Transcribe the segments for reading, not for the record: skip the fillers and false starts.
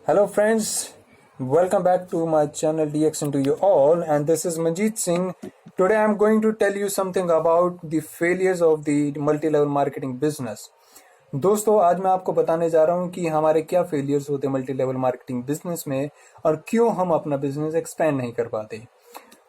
Hello friends, welcome back to my channel DXN to you all, and this is Manjeet Singh. Today I am going to tell you something about the failures of the multi-level marketing business. दोस्तों आज मैं आपको बताने जा रहा हूँ कि हमारे क्या फेलियर्स होते हैं मल्टी लेवल मार्केटिंग बिजनेस में और क्यों हम अपना बिजनेस एक्सपेंड नहीं कर पाते।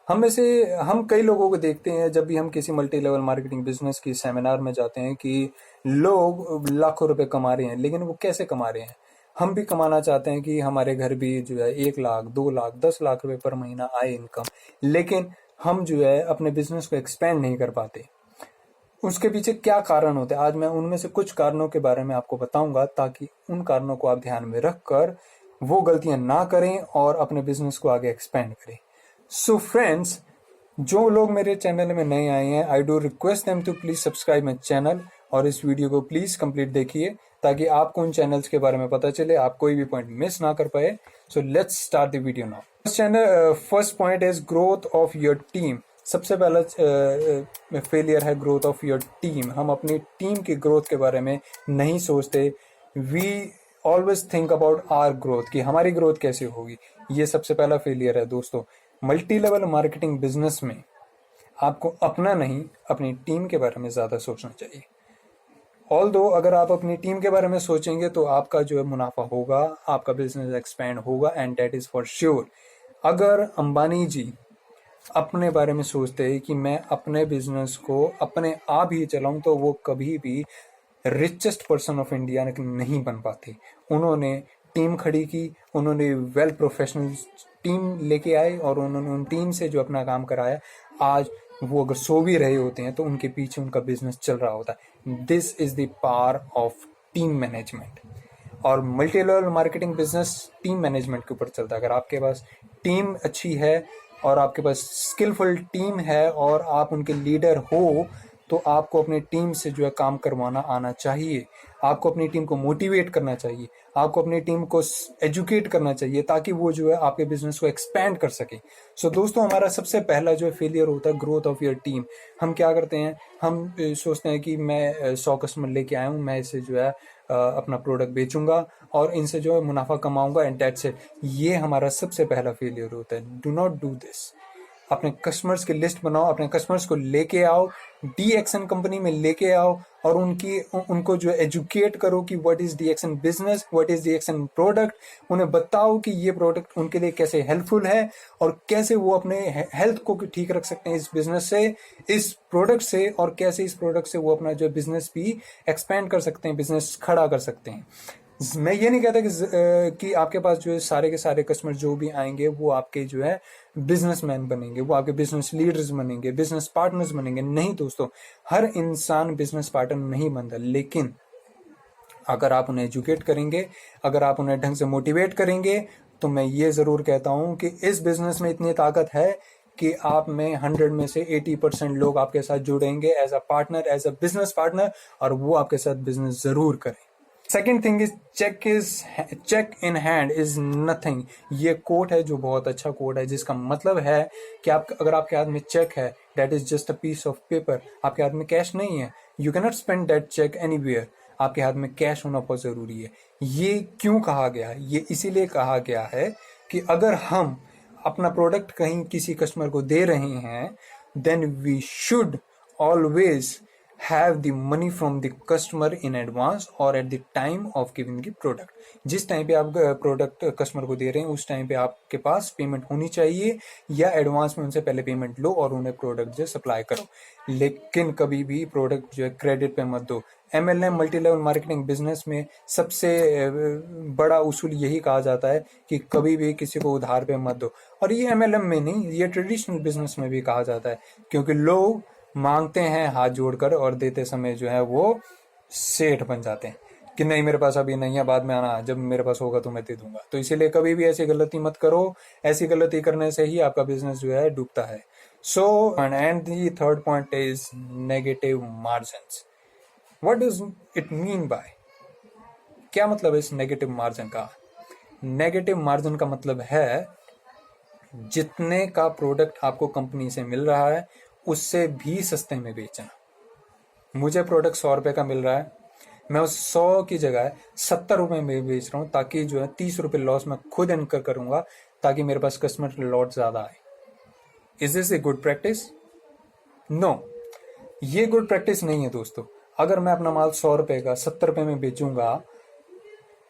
हम कई लोगों को देखते हैं जब भी हम किसी मल्टी लेवल मार्केटिंग बिजनेस की सेमिनार में जाते हैं कि लोग लाखों रुपए कमा रहे हैं, लेकिन वो कैसे कमा रहे हैं। हम भी कमाना चाहते हैं कि हमारे घर भी जो है 1 लाख 2 लाख 10 लाख रुपए पर महीना आए इनकम, लेकिन हम जो है अपने बिजनेस को एक्सपेंड नहीं कर पाते। उसके पीछे क्या कारण होते हैं, आज मैं उनमें से कुछ कारणों के बारे में आपको बताऊंगा, ताकि उन कारणों को आप ध्यान में रखकर वो गलतियां ना करें और अपने बिजनेस को आगे एक्सपेंड करें। सो फ्रेंड्स, जो लोग मेरे चैनल में नए आए हैं, I do request them to please subscribe my channel और इस वीडियो को प्लीज कंप्लीट देखिए ताकि आपको उन चैनल्स के बारे में पता चले, आप कोई भी पॉइंट मिस ना कर पाए। So let's start the video now. First point is growth of your team. सबसे पहला फेलियर है ग्रोथ ऑफ योर टीम। हम अपनी टीम की ग्रोथ के बारे में नहीं सोचते। We always think about our growth, कि हमारी ग्रोथ कैसे होगी। ये सबसे पहला फेलियर है दोस्तों। मल्टी लेवल मार्केटिंग बिजनेस में आपको अपना नहीं, अपनी टीम के बारे में ज्यादा सोचना चाहिए। ऑल्दो अगर आप अपनी टीम के बारे में सोचेंगे तो आपका जो है मुनाफा होगा, आपका बिजनेस एक्सपेंड होगा, and that is for sure. अगर अंबानी जी अपने बारे में सोचते हैं कि मैं अपने बिजनेस को अपने आप ही चलाऊं, तो वो कभी भी रिचेस्ट पर्सन ऑफ इंडिया नहीं बन पाते। उन्होंने टीम खड़ी की, उन्होंने वेल प्रोफेशनल टीम लेके आए और उन्होंने उन टीम से जो अपना काम कराया, आज वो अगर सो भी रहे होते हैं तो उनके पीछे उनका बिजनेस चल रहा होता है। This is the power of team management. और multi level marketing business team management के ऊपर चलता है। अगर आपके पास टीम अच्छी है और आपके पास स्किलफुल टीम है और आप उनके लीडर हो, तो आपको अपनी टीम से जो है काम करवाना आना चाहिए। आपको अपनी टीम को मोटिवेट करना चाहिए, आपको अपनी टीम को एजुकेट करना चाहिए, ताकि वो जो है आपके बिजनेस को एक्सपेंड कर सके। सो दोस्तों, हमारा सबसे पहला जो है फेलियर होता है ग्रोथ ऑफ योर टीम। हम क्या करते हैं, हम सोचते हैं कि मैं 100 कस्टमर लेके आया हूँ, मैं इसे जो है अपना प्रोडक्ट बेचूंगा और इनसे जो है मुनाफा कमाऊंगा, एंड दैट्स इट। ये हमारा सबसे पहला फेलियर होता है। Do not do this. अपने कस्टमर्स की लिस्ट बनाओ, अपने कस्टमर्स को लेके आओ, DXN कंपनी में लेके आओ और उनको जो एजुकेट करो कि what is DXN business, what is DXN product. उन्हें बताओ कि ये प्रोडक्ट उनके लिए कैसे हेल्पफुल है और कैसे वो अपने हेल्थ को ठीक रख सकते हैं इस बिजनेस से, इस प्रोडक्ट से, और कैसे इस प्रोडक्ट से वो अपना जो बिजनेस भी एक्सपेंड कर सकते हैं, बिजनेस खड़ा कर सकते हैं। मैं ये नहीं कहता कि आपके पास जो है सारे के सारे कस्टमर जो भी आएंगे वो आपके जो है बिजनेसमैन बनेंगे, वो आपके बिजनेस लीडर्स बनेंगे, बिजनेस पार्टनर्स बनेंगे। नहीं दोस्तों, हर इंसान बिजनेस पार्टनर नहीं बनता, लेकिन अगर आप उन्हें एजुकेट करेंगे, अगर आप उन्हें ढंग से मोटिवेट करेंगे, तो मैं ये जरूर कहता हूं कि इस बिजनेस में इतनी ताकत है कि आप में 100 में से 80% लोग आपके साथ जुड़ेंगे as a partner, as a business partner, और वो आपके साथ बिजनेस जरूर करें। Second thing is cheque in hand is nothing. ये कोट है जो बहुत अच्छा कोट है, जिसका मतलब है कि अगर आपके हाथ में चेक है, that is just a piece of paper. आपके हाथ में कैश नहीं है, you can not spend that cheque anywhere. आपके हाथ में कैश होना बहुत जरूरी है। ये क्यों कहा गया है? ये इसीलिए कहा गया है कि अगर हम अपना प्रोडक्ट कहीं किसी कस्टमर को दे रहे हैं, then we should always have the money from the customer in advance or at the time of giving the product। जिस टाइम पे आप प्रोडक्ट कस्टमर को दे रहे हैं उस टाइम पे आपके पास पेमेंट होनी चाहिए, या एडवांस में उनसे पहले पेमेंट लो और उन्हें प्रोडक्ट जो सप्लाई करो। लेकिन कभी भी प्रोडक्ट जो है क्रेडिट पे मत दो। MLM multi level marketing business में सबसे बड़ा उसूल यही कहा जाता है कि कभी भी किसी को उधार पे मत दो। और ये MLM में नहीं, ये ट्रेडिशनल बिजनेस में भी कहा जाता है, क्योंकि लोग मांगते हैं हाथ जोड़कर और देते समय जो है वो सेठ बन जाते हैं कि नहीं मेरे पास अभी नहीं है, बाद में आना, जब मेरे पास होगा तो मैं दे दूंगा। तो इसीलिए कभी भी ऐसी गलती मत करो। ऐसी गलती करने से ही आपका बिजनेस जो है डूबता है। So and the third point is negative margins. What does it mean by, क्या मतलब है इस नेगेटिव मार्जिन का? नेगेटिव मार्जिन का मतलब है जितने का प्रोडक्ट आपको कंपनी से मिल रहा है उससे भी सस्ते में बेचना। मुझे प्रोडक्ट 100 रुपए का मिल रहा है, मैं उस 100 की जगह 70 रुपए में बेच रहा हूँ, ताकि जो है 30 रुपए लॉस मैं खुद इनकर करूंगा, ताकि मेरे पास कस्टमर लॉट ज्यादा आए। Is this a good practice? No, ये गुड प्रैक्टिस नहीं है दोस्तों। अगर मैं अपना माल 100 रुपए का 70 रुपए में बेचूंगा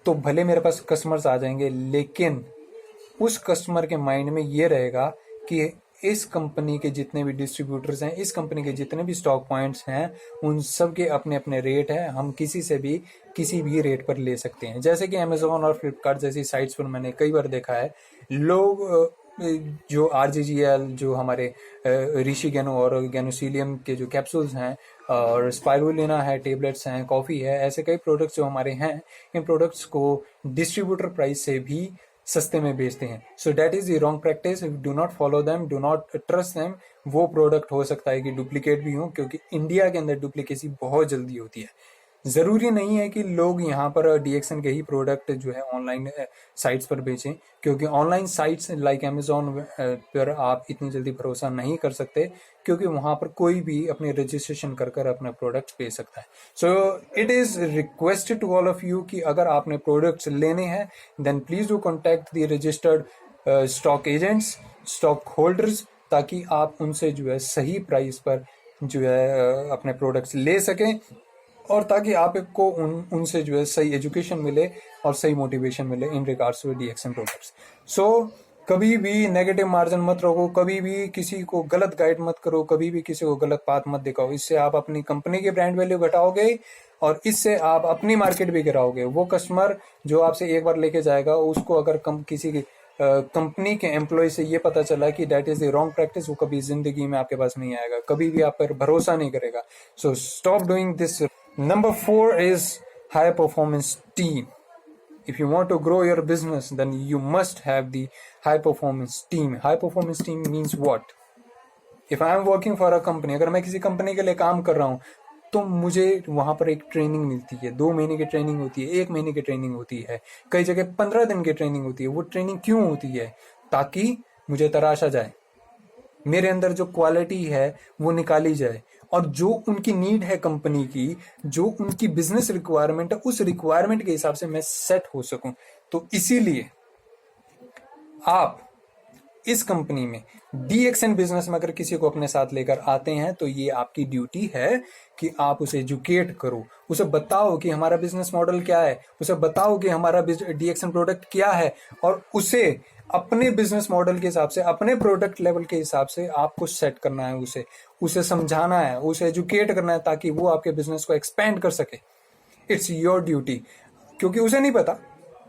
तो भले मेरे पास कस्टमर्स आ जाएंगे, लेकिन उस कस्टमर के माइंड में ये रहेगा कि इस कंपनी के जितने भी डिस्ट्रीब्यूटर्स हैं, इस कंपनी के जितने भी स्टॉक पॉइंट्स हैं, उन सब के अपने अपने रेट हैं, हम किसी से भी किसी भी रेट पर ले सकते हैं। जैसे कि अमेजोन और फ्लिपकार्ट जैसी साइट्स पर मैंने कई बार देखा है, लोग जो RGGL, जो हमारे ऋषि गैनो और गैनोसिलियम के जो कैप्सूल्स हैं, और स्पाइरुलिना है, टेबलेट्स हैं, कॉफ़ी है, ऐसे कई प्रोडक्ट्स जो हमारे हैं, इन प्रोडक्ट्स को डिस्ट्रीब्यूटर प्राइस से भी सस्ते में बेचते हैं। So that is the wrong practice. Do not follow them, do not trust them. वो प्रोडक्ट हो सकता है कि डुप्लीकेट भी हो, क्योंकि इंडिया के अंदर डुप्लीकेसी बहुत जल्दी होती है। जरूरी नहीं है कि लोग यहाँ पर DXN के ही प्रोडक्ट जो है ऑनलाइन साइट्स पर बेचें, क्योंकि ऑनलाइन साइट्स लाइक अमेजोन पर आप इतनी जल्दी भरोसा नहीं कर सकते, क्योंकि वहां पर कोई भी अपने रजिस्ट्रेशन कर कर अपने प्रोडक्ट्स बेच सकता है। So it is requested to all of you कि अगर आपने प्रोडक्ट्स लेने हैं, then please do contact the registered stock agents, stock holders, ताकि आप उनसे जो है सही प्राइस पर जो है अपने प्रोडक्ट्स ले सकें, और ताकि आपको उनसे जो है सही एजुकेशन मिले और सही मोटिवेशन मिले in regards to DXN products. So कभी भी नेगेटिव मार्जिन मत रखो, कभी भी किसी को गलत गाइड मत करो, कभी भी किसी को गलत पाथ मत दिखाओ। इससे आप अपनी कंपनी की ब्रांड वैल्यू घटाओगे और इससे आप अपनी मार्केट भी गिराओगे। वो कस्टमर जो आपसे एक बार लेके जाएगा, उसको अगर किसी की कंपनी के एम्प्लॉय से ये पता चला कि that is the wrong practice, वो कभी जिंदगी में आपके पास नहीं आएगा, कभी भी आप पर भरोसा नहीं करेगा। So stop doing this. Number 4 is high performance team. If you want to grow your business, then you must have the high performance team. High performance team means what? If I am working for a company, अगर मैं किसी company के लिए काम कर रहा हूँ, तो मुझे वहां पर एक ट्रेनिंग मिलती है, 2 महीने की ट्रेनिंग होती है, 1 महीने की ट्रेनिंग होती है, कई जगह 15 दिन की ट्रेनिंग होती है। वो ट्रेनिंग क्यों होती है? ताकि मुझे तराशा जाए, मेरे अंदर जो क्वालिटी है वो निकाली जाए, और जो उनकी नीड है कंपनी की, जो उनकी बिजनेस रिक्वायरमेंट है, उस रिक्वायरमेंट के हिसाब से मैं सेट हो सकूं। तो इसीलिए आप इस कंपनी में DXN बिजनेस में अगर किसी को अपने साथ लेकर आते हैं, तो ये आपकी ड्यूटी है कि आप उसे एजुकेट करो, उसे बताओ कि हमारा बिजनेस मॉडल क्या है, उसे बताओ कि हमारा DXN प्रोडक्ट क्या है, और उसे अपने बिजनेस मॉडल के हिसाब से, अपने प्रोडक्ट लेवल के हिसाब से आपको सेट करना है, उसे समझाना है, उसे एजुकेट करना है, ताकि वो आपके बिजनेस को एक्सपेंड कर सके। इट्स योर ड्यूटी, क्योंकि उसे नहीं पता।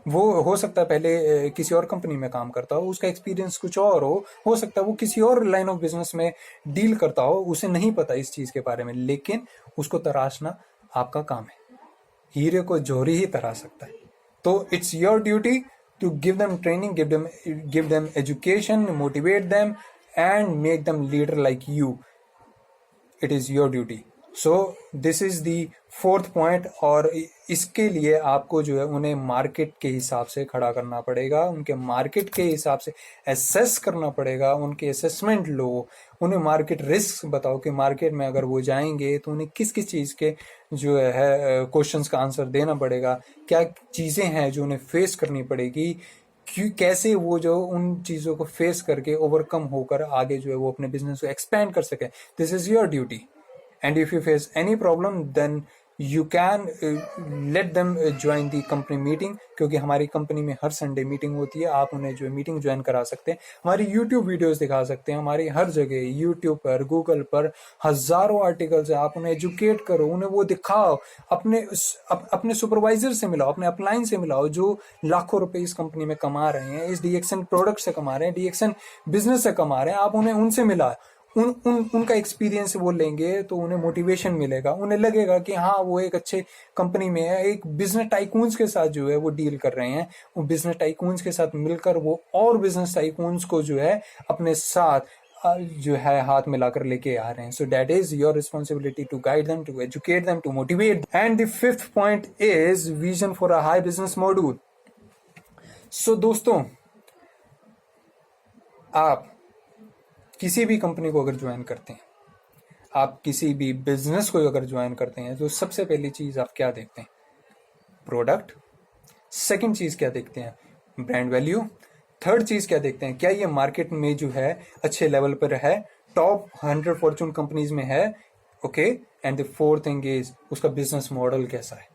वो हो सकता है पहले किसी और कंपनी में काम करता हो, उसका एक्सपीरियंस कुछ और हो सकता है वो किसी और लाइन ऑफ बिजनेस में डील करता हो, उसे नहीं पता इस चीज के बारे में, लेकिन उसको तराशना आपका काम है। हीरे को जौहरी ही तराश सकता है। तो it's your duty to give them training, give them education, motivate them and make them leader like you. It is your duty. So this is the 4th point। और इसके लिए आपको जो है उन्हें मार्केट के हिसाब से खड़ा करना पड़ेगा, उनके मार्केट के हिसाब से एसेस करना पड़ेगा, उनके असेसमेंट लो, उन्हें मार्केट रिस्क बताओ कि मार्केट में अगर वो जाएंगे तो उन्हें किस किस चीज के जो है क्वेश्चंस का आंसर देना पड़ेगा, क्या चीजें हैं जो उन्हें फेस करनी पड़ेगी, कैसे वो जो उन चीजों को फेस करके ओवरकम होकर आगे जो है वो अपने बिजनेस को एक्सपैंड कर सके। This is your duty. And if you face any problem, then you can let them join the company meeting, क्योंकि हमारी कंपनी में हर संडे मीटिंग होती है। आप उन्हें जो है मीटिंग ज्वाइन करा सकते हैं, हमारी YouTube वीडियोस दिखा सकते हैं, हमारी हर जगह YouTube पर, गूगल पर हजारों आर्टिकल्स है। आप उन्हें एजुकेट करो, उन्हें वो दिखाओ, अपने सुपरवाइजर से मिलाओ, अपने अपलाइन से मिलाओ, जो लाखों रुपए इस कंपनी में कमा रहे हैं, इस DXN प्रोडक्ट से कमा रहे हैं, DXN बिजनेस से कमा रहे हैं। आप उन्हें उनसे मिला, उनका एक्सपीरियंस वो लेंगे तो उन्हें मोटिवेशन मिलेगा, उन्हें लगेगा कि हाँ वो एक अच्छे कंपनी में है। एक बिजनेस टाइकून्स के साथ जो है वो डील कर रहे हैं, वो बिजनेस टाइकून्स के साथ मिलकर वो और बिजनेस टाइकून्स को जो है अपने साथ जो है हाथ मिलाकर लेके आ रहे हैं। So that is your responsibility to guide them, to educate them, to motivate. And the 5th point is vision for a high business module. So दोस्तों, आप किसी भी कंपनी को अगर ज्वाइन करते हैं, आप किसी भी बिजनेस को अगर ज्वाइन करते हैं, तो सबसे पहली चीज आप क्या देखते हैं? प्रोडक्ट। सेकंड चीज क्या देखते हैं? Brand value. थर्ड चीज क्या देखते हैं? क्या ये मार्केट में जो है अच्छे लेवल पर है, टॉप 100 फॉर्चून कंपनीज में है। Okay, and the fourth thing is उसका बिजनेस मॉडल कैसा है।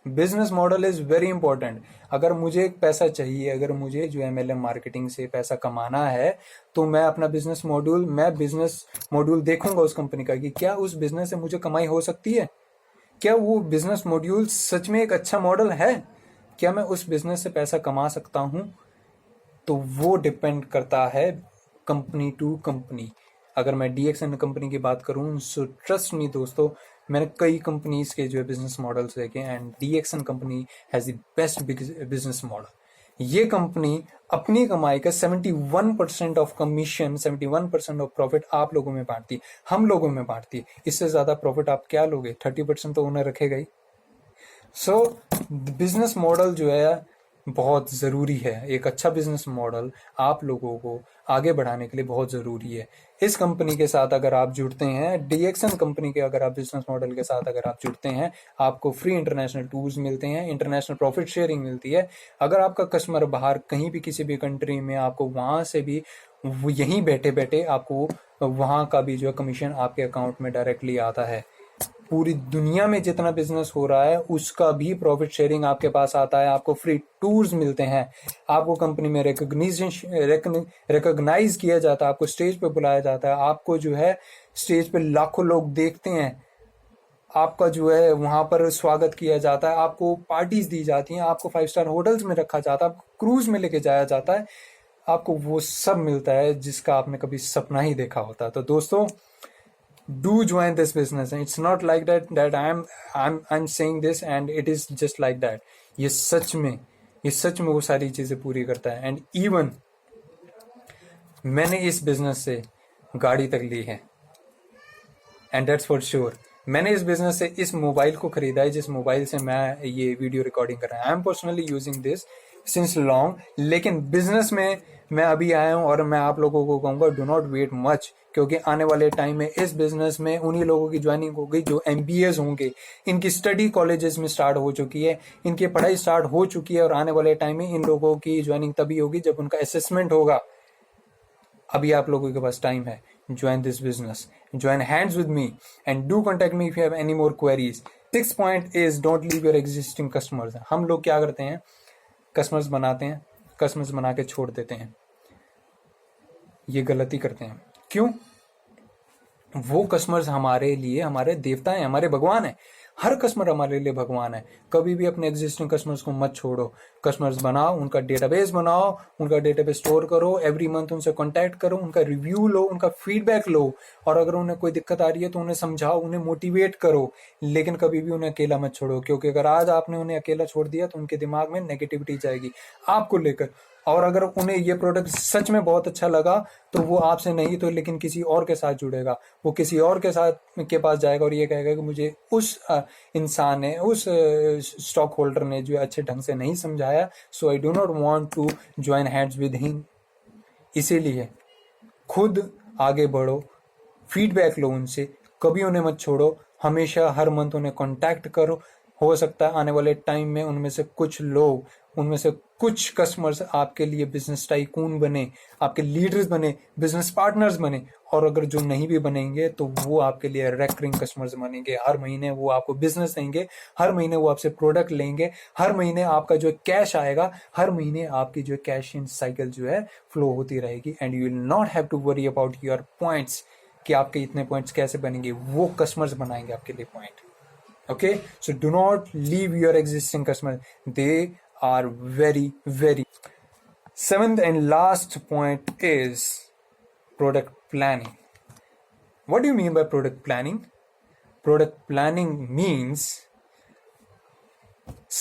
Business model is very important. अगर मुझे पैसा चाहिए, अगर मुझे जो MLM मार्केटिंग से पैसा कमाना है, तो मैं अपना बिजनेस मॉड्यूल देखूंगा उस कंपनी का कि क्या उस बिजनेस से मुझे कमाई हो सकती है, क्या वो बिजनेस मॉड्यूल सच में एक अच्छा मॉडल है, क्या मैं उस बिजनेस से पैसा कमा सकता हूं। तो वो डिपेंड करता है कंपनी टू कंपनी। अगर मैं DXN कंपनी की बात करूं, सो ट्रस्ट मी दोस्तों, मैंने कई कंपनीज के जो है बिजनेस मॉडल्स देखे and DXN company has the best business model. ये कंपनी अपनी कमाई का 71% ऑफ कमीशन, 71% ऑफ प्रॉफिट आप लोगों में बांटती है, हम लोगों में बांटती है। इससे ज्यादा प्रॉफिट आप क्या लोगे? 30% तो उन्हें रखेगा ही। सो बिजनेस मॉडल जो है बहुत ज़रूरी है। एक अच्छा बिजनेस मॉडल आप लोगों को आगे बढ़ाने के लिए बहुत ज़रूरी है। इस कंपनी के साथ अगर आप जुड़ते हैं, DXN कंपनी के अगर आप बिजनेस मॉडल के साथ अगर आप जुड़ते हैं, आपको फ्री इंटरनेशनल टूर्स मिलते हैं, इंटरनेशनल प्रॉफिट शेयरिंग मिलती है। अगर आपका कस्टमर बाहर कहीं भी किसी भी कंट्री में, आपको वहां से भी यहीं बैठे बैठे आपको वहां का भी जो है कमीशन आपके अकाउंट में डायरेक्टली आता है। पूरी दुनिया में जितना बिजनेस हो रहा है उसका भी प्रॉफिट शेयरिंग आपके पास आता है। आपको फ्री टूर्स मिलते हैं, आपको कंपनी में रिकॉग्नाइज किया जाता है, आपको स्टेज पे बुलाया जाता है, आपको जो है स्टेज पे लाखों लोग देखते हैं, आपका जो है वहां पर स्वागत किया जाता है, आपको पार्टीज दी जाती हैं, आपको 5 स्टार होटल्स में रखा जाता है, आपको क्रूज में लेके जाया जाता है, आपको वो सब मिलता है जिसका आपने कभी सपना ही देखा होता। तो दोस्तों, do join this business, and it's not like that I'm saying this and it is just like that। ये सच में वो सारी चीजें पूरी करता है। एंड इवन मैंने इस बिजनेस से गाड़ी तक ली है, एंड दैट्स फॉर श्योर। मैंने इस बिजनेस से इस मोबाइल को खरीदा है जिस मोबाइल से मैं ये वीडियो रिकॉर्डिंग कर रहा हूं। I am personally using this since long, लेकिन बिजनेस में मैं अभी आया हूं और मैं आप लोगों को कहूंगा डू नॉट वेट मच, क्योंकि आने वाले टाइम में इस बिजनेस में उन्हीं लोगों की ज्वाइनिंग होगी जो MBAs होंगे। इनकी स्टडी कॉलेजेस में स्टार्ट हो चुकी है, इनकी पढ़ाई स्टार्ट हो चुकी है, और आने वाले टाइम में इन लोगों की ज्वाइनिंग तभी होगी जब उनका असेसमेंट होगा। अभी आप लोगों के पास टाइम है। Join this business, join hands with me, and do contact me if you have any more queries। 6th point is don't leave your existing customers। हम लोग क्या करते हैं? कस्टमर्स बनाते हैं, कस्टमर्स बना के छोड़ देते हैं। ये गलती करते हैं। क्यों? वो कस्टमर्स हमारे लिए हमारे देवता हैं, हमारे भगवान हैं। हर कस्टमर हमारे लिए भगवान है। कभी भी अपने एग्जिस्टिंग कस्टमर्स को मत छोड़ो। कस्टमर्स बनाओ, उनका डेटाबेस बनाओ, उनका डेटाबेस स्टोर करो, एवरी मंथ उनसे कांटेक्ट करो, उनका रिव्यू लो, उनका फीडबैक लो, और अगर उन्हें कोई दिक्कत आ रही है तो उन्हें समझाओ, उन्हें मोटिवेट करो। लेकिन कभी भी उन्हें अकेला मत छोड़ो, क्योंकि अगर आज आपने उन्हें अकेला छोड़ दिया तो उनके दिमाग में नेगेटिविटी जाएगी आपको लेकर। और अगर उन्हें ये प्रोडक्ट सच में बहुत अच्छा लगा तो वो आपसे नहीं तो लेकिन किसी और के साथ जुड़ेगा, वो किसी और के साथ के पास जाएगा और ये कहेगा कि मुझे उस इंसान ने, उस स्टॉक होल्डर ने जो अच्छे ढंग से नहीं समझाया, so I do not want to join hands with him. इसीलिए खुद आगे बढ़ो, फीडबैक लो उनसे, कभी उन्हें मत छोड़ो, हमेशा हर मंथ उन्हें कांटेक्ट करो। हो सकता है आने वाले टाइम में उनमें से कुछ लोग, उनमें से कुछ कस्टमर्स आपके लिए बिजनेस टाइकून बने, आपके लीडर्स बने, बिजनेस पार्टनर्स बने, और अगर जो नहीं भी बनेंगे तो वो आपके लिए रेकरिंग कस्टमर्स बनेंगे। हर महीने वो आपको बिजनेस देंगे, हर महीने वो आपसे प्रोडक्ट लेंगे, हर महीने आपका जो कैश आएगा, हर महीने आपकी जो कैश इन साइकिल जो है फ्लो होती रहेगी। And you will not have to worry about your points कि आपके इतने पॉइंट्स कैसे बनेंगे, वो कस्टमर्स बनाएंगे आपके लिए point. Okay, so do not leave your existing customers. They are very. 7th and last point is product planning. What do you mean by product planning? Product planning means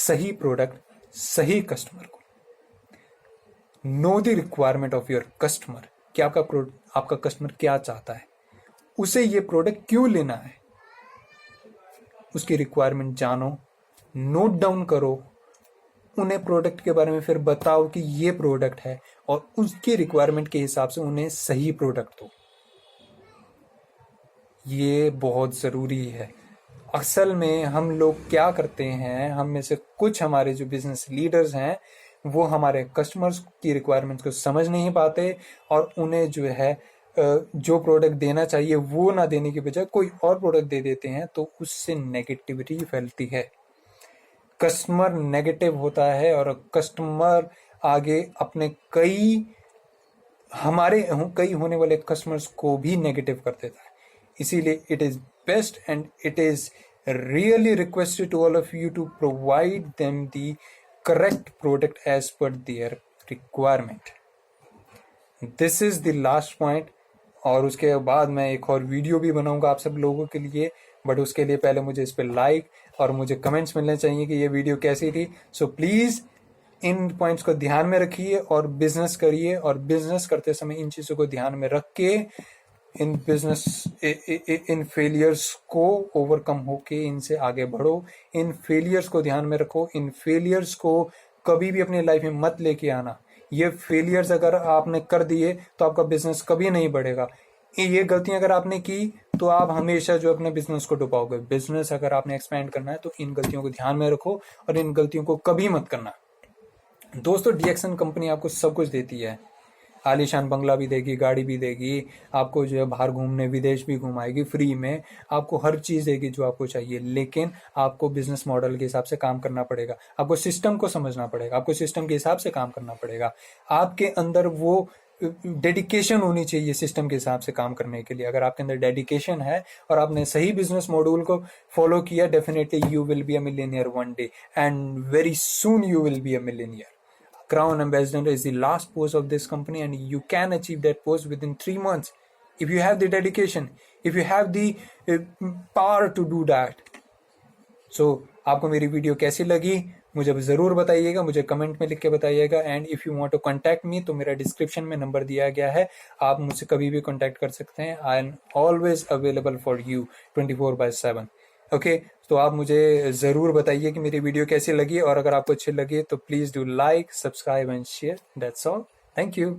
सही product सही customer को। Know the requirement of your customer, कि आपका customer क्या चाहता है, उसे ये प्रोडक्ट क्यों लेना है, उसकी रिक्वायरमेंट जानो, नोट डाउन करो, उन्हें प्रोडक्ट के बारे में फिर बताओ कि ये प्रोडक्ट है, और उसकी रिक्वायरमेंट के हिसाब से उन्हें सही प्रोडक्ट दो। ये बहुत जरूरी है। असल में हम लोग क्या करते हैं, हम में से कुछ हमारे जो बिजनेस लीडर्स हैं वो हमारे कस्टमर्स की रिक्वायरमेंट्स को समझ नहीं पाते और उन्हें जो है जो प्रोडक्ट देना चाहिए वो ना देने की बजाय कोई और प्रोडक्ट दे देते हैं, तो उससे नेगेटिविटी फैलती है, कस्टमर नेगेटिव होता है और कस्टमर आगे अपने कई होने वाले कस्टमर्स को भी नेगेटिव कर देता है। इसीलिए it is best and it is really requested to all of you to provide them the correct product as per their requirement. This is the last point. और उसके बाद मैं एक और वीडियो भी बनाऊंगा आप सब लोगों के लिए, बट उसके लिए पहले मुझे इस पर लाइक और मुझे कमेंट्स मिलने चाहिए कि ये वीडियो कैसी थी। सो प्लीज इन पॉइंट्स को ध्यान में रखिए और बिजनेस करिए, और बिजनेस करते समय इन चीजों को ध्यान में रख के इन बिजनेस इन फेलियर्स को ओवरकम होके इनसे आगे बढ़ो। इन फेलियर्स को ध्यान में रखो, इन फेलियर्स को कभी भी अपनी लाइफ में मत लेके आना। ये फेलियर्स अगर आपने कर दिए तो आपका बिजनेस कभी नहीं बढ़ेगा। ये गलतियां अगर आपने की तो आप हमेशा जो अपने बिजनेस को डुबाओगे। बिजनेस अगर आपने एक्सपेंड करना है तो इन गलतियों को ध्यान में रखो और इन गलतियों को कभी मत करना। दोस्तों, डीएक्सन कंपनी आपको सब कुछ देती है, आलीशान बंगला भी देगी, गाड़ी भी देगी, आपको जो है बाहर घूमने विदेश भी घुमाएगी फ्री में, आपको हर चीज देगी जो आपको चाहिए। लेकिन आपको बिजनेस मॉडल के हिसाब से काम करना पड़ेगा, आपको सिस्टम को समझना पड़ेगा, आपको सिस्टम के हिसाब से काम करना पड़ेगा। आपके अंदर वो डेडिकेशन होनी चाहिए सिस्टम के हिसाब से काम करने के लिए। अगर आपके अंदर डेडिकेशन है और आपने सही बिजनेस मॉड्यूल को फॉलो किया, definitely you will be a millionaire one day and very soon you will be a millionaire. Crown Ambassador is the last post of this company and you can achieve that post within 3 months if you have the dedication, if you have the power to do that. So आपको मेरी video कैसी लगी मुझे ज़रूर बताइएगा, मुझे comment में लिख के बताइएगा। And if you want to contact me तो मेरा डिस्क्रिप्शन में नंबर दिया गया है, आप मुझसे कभी भी कॉन्टैक्ट कर सकते हैं। I am always available for you 24/7। Okay, तो आप मुझे ज़रूर बताइए कि मेरी वीडियो कैसी लगी, और अगर आपको अच्छी लगी तो please do like, subscribe and share. That's all. Thank you.